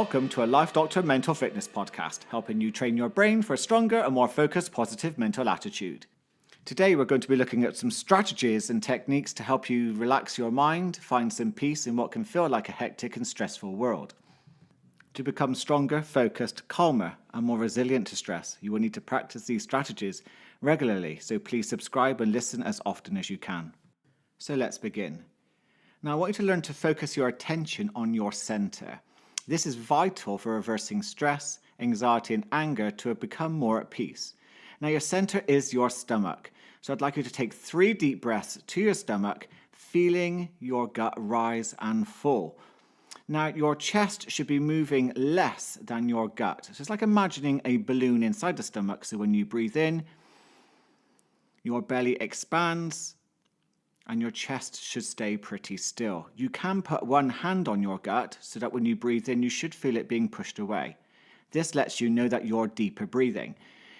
Welcome to a Life Doctor Mental Fitness podcast, helping you train your brain for a stronger and more focused, positive mental attitude. Today, we're going to be looking at some strategies and techniques to help you relax your mind, find some peace in what can feel like a hectic and stressful world. To become stronger, focused, calmer, and more resilient to stress, you will need to practice these strategies regularly, so please subscribe and listen as often as you can. So let's begin. Now, I want you to learn to focus your attention on your center. This is vital for reversing stress, anxiety, and anger to become more at peace. Now, your center is your stomach. So I'd like you to take 3 deep breaths to your stomach, feeling your gut rise and fall. Now, your chest should be moving less than your gut. So it's like imagining a balloon inside the stomach. So when you breathe in, your belly expands and your chest should stay pretty still. You can put one hand on your gut so that when you breathe in, you should feel it being pushed away. This lets you know that you're deeper breathing.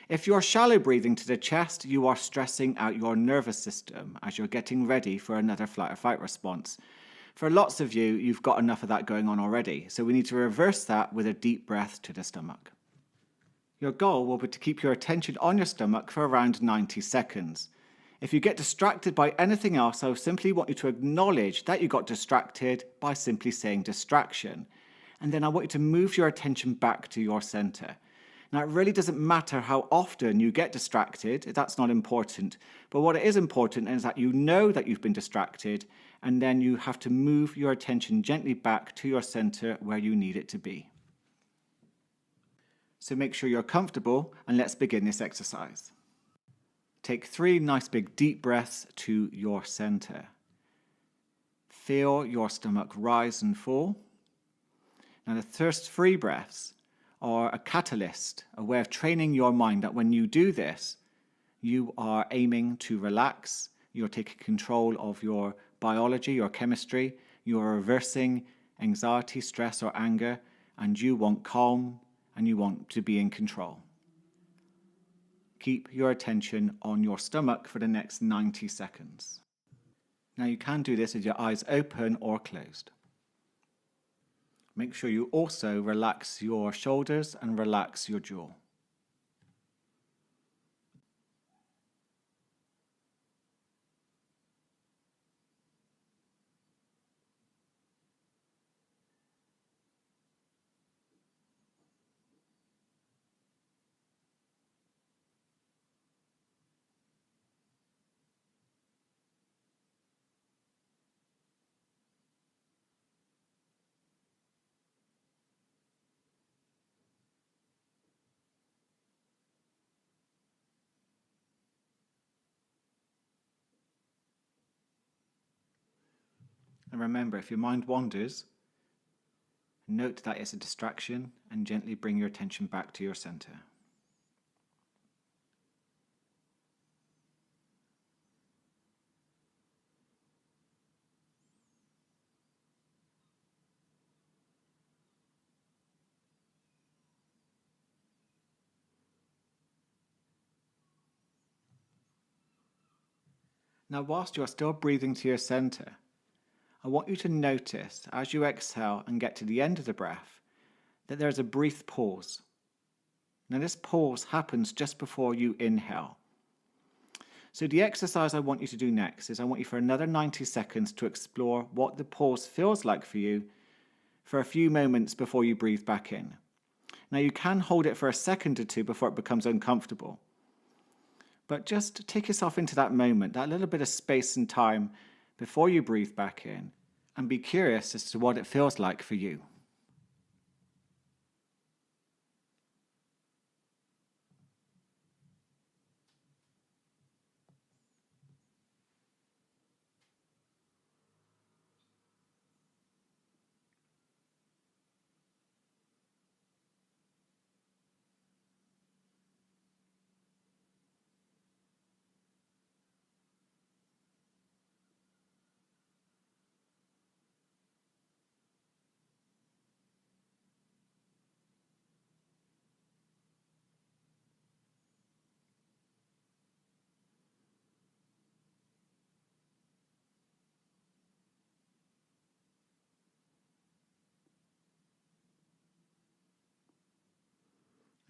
If you're shallow breathing to the chest, you are stressing out your nervous system as you're getting ready for another flight or fight response. For lots of you, you've got enough of that going on already, so we need to reverse that with a deep breath to the stomach. Your goal will be to keep your attention on your stomach for around 90 seconds. If you get distracted by anything else, I simply want you to acknowledge that you got distracted by simply saying distraction. And then I want you to move your attention back to your center. Now, it really doesn't matter how often you get distracted, that's not important. But what is important is that you know that you've been distracted, and then you have to move your attention gently back to your center where you need it to be. So make sure you're comfortable, and let's begin this exercise. Take 3 nice big deep breaths to your center. Feel your stomach rise and fall. Now, the first 3 breaths are a catalyst, a way of training your mind that when you do this, you are aiming to relax, you're taking control of your biology, your chemistry, you're reversing anxiety, stress, or anger, and you want calm and you want to be in control. Keep your attention on your stomach for the next 90 seconds. Now, you can do this with your eyes open or closed. Make sure you also relax your shoulders and relax your jaw. And remember, if your mind wanders, note that it's a distraction and gently bring your attention back to your center. Now, whilst you are still breathing to your center, I want you to notice as you exhale and get to the end of the breath that there's a brief pause. Now, this pause happens just before you inhale. So the exercise I want you to do next is I want you for another 90 seconds to explore what the pause feels like for you for a few moments before you breathe back in. Now, you can hold it for a second or 2 before it becomes uncomfortable. But just take yourself into that moment, that little bit of space and time before you breathe back in, and be curious as to what it feels like for you.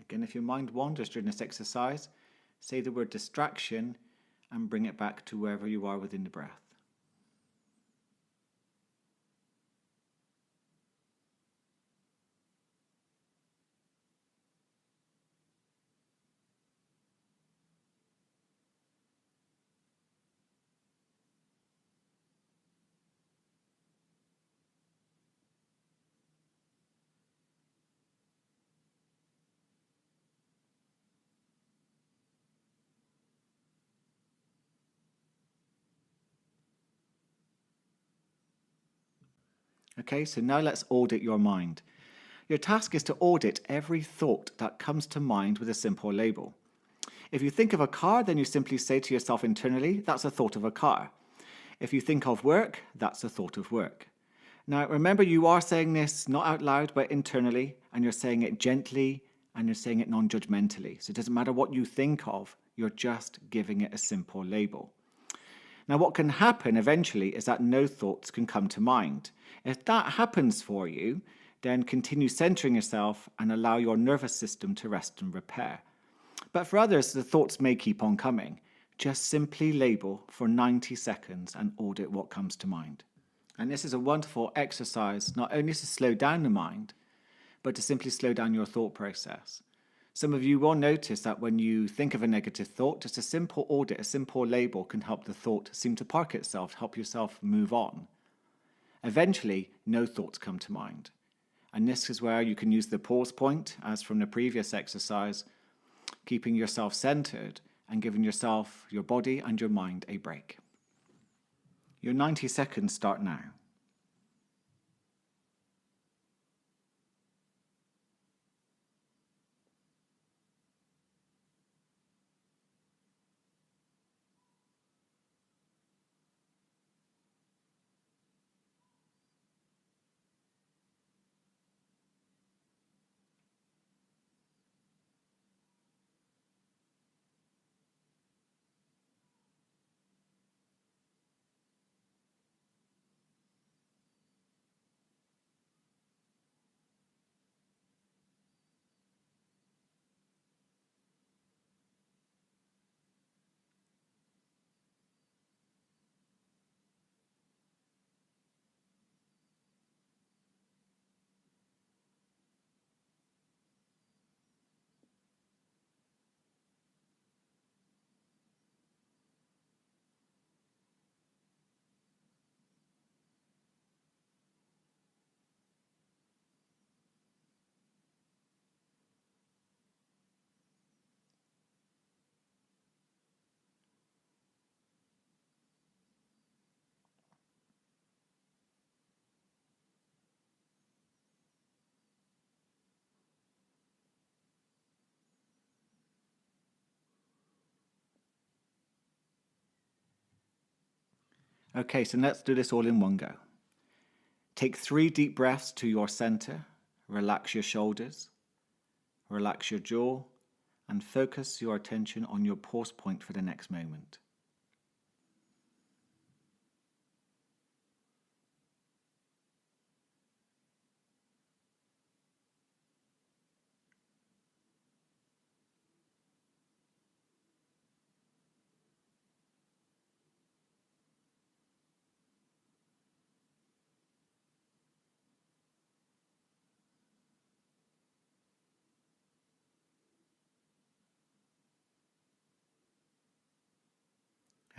Again, if your mind wanders during this exercise, say the word distraction and bring it back to wherever you are within the breath. Okay, so now let's audit your mind. Your task is to audit every thought that comes to mind with a simple label. If you think of a car, then you simply say to yourself internally, that's a thought of a car. If you think of work, that's a thought of work. Now, remember, you are saying this not out loud, but internally, and you're saying it gently and you're saying it non-judgmentally. So it doesn't matter what you think of, you're just giving it a simple label. Now, what can happen eventually is that no thoughts can come to mind. If that happens for you, then continue centering yourself and allow your nervous system to rest and repair. But for others, the thoughts may keep on coming. Just simply label for 90 seconds and audit what comes to mind. And this is a wonderful exercise, not only to slow down the mind, but to simply slow down your thought process. Some of you will notice that when you think of a negative thought, just a simple audit, a simple label can help the thought seem to park itself, help yourself move on. Eventually, no thoughts come to mind. And this is where you can use the pause point, as from the previous exercise, keeping yourself centered and giving yourself, your body and your mind a break. Your 90 seconds start now. Okay, so let's do this all in one go. Take 3 deep breaths to your center. Relax your shoulders. Relax your jaw. And focus your attention on your pause point for the next moment.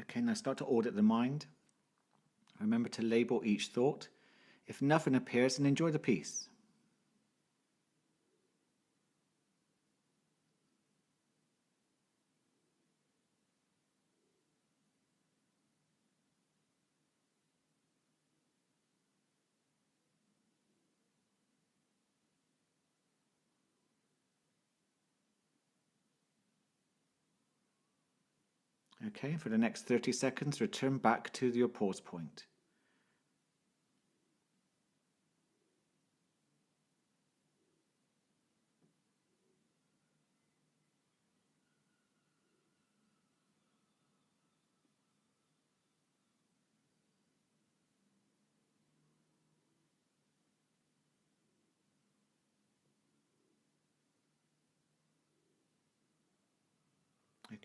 Okay, now start to audit the mind. Remember to label each thought. If nothing appears, then enjoy the peace. Okay, for the next 30 seconds, return back to your pause point.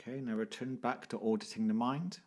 Okay, now return back to auditing the mind.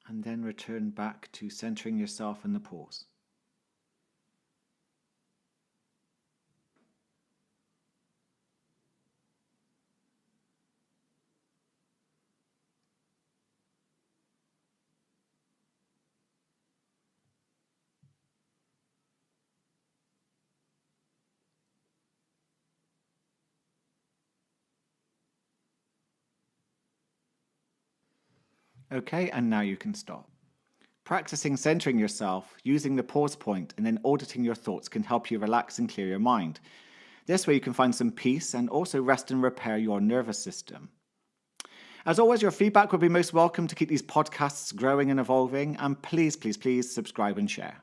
And then return back to centering yourself in the pause. Okay, and now you can stop. Practicing centering yourself, using the pause point, and then auditing your thoughts can help you relax and clear your mind. This way you can find some peace and also rest and repair your nervous system. As always, your feedback would be most welcome to keep these podcasts growing and evolving, and please, please, please subscribe and share.